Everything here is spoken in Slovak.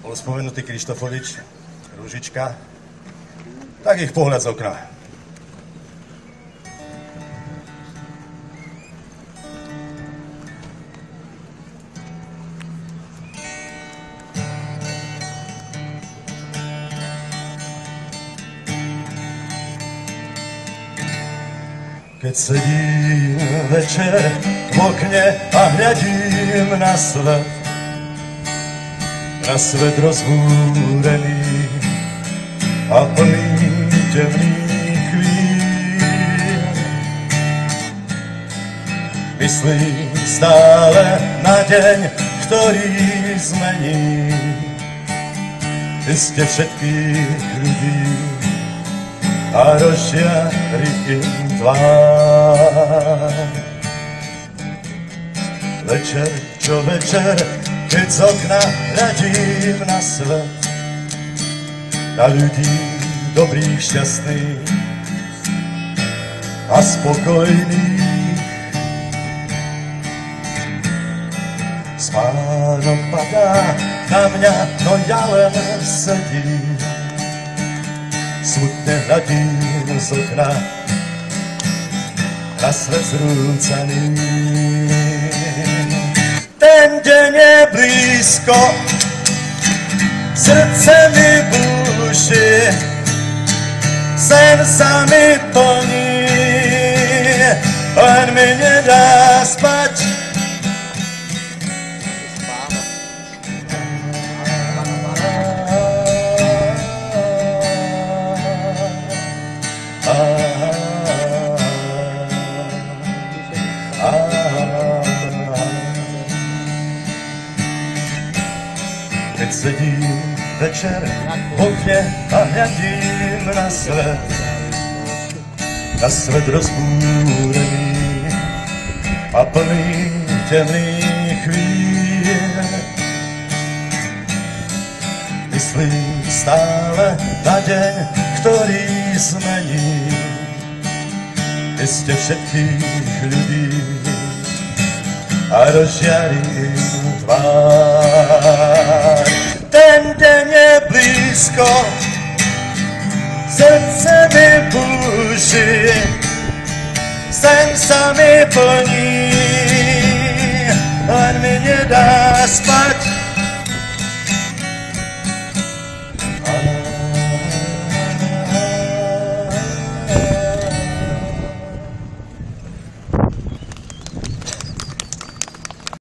bol spomenutý Krištofovič, Rúžička, tak ich pohľad z okna. Keď sedím večer v okne a hľadím na svet rozbúrený a plný temných chvíľ. Myslím stále na deň, ktorý zmení iste všetkých ľudí a rozžiari im tvár. Večer čo večer, keď z okna hľadím na svet, na ľudí dobrých, šťastných a spokojných, spánok padá na mňa, no ja len sedím, smutne hľadím z okna na svet zrúcaný. Ten deň je blízko, srdce mi búši, sen sa mi plní, len mi nedá spať. Keď sedím večer v okne a hľadím na svet rozbúrený a plný temných chvíľ. Myslím stále na deň, ktorý zmení iste všetkých ľudí a rozžiari im tvár. Ten deň je blízko, srdce mi búši, sen sa mi plní,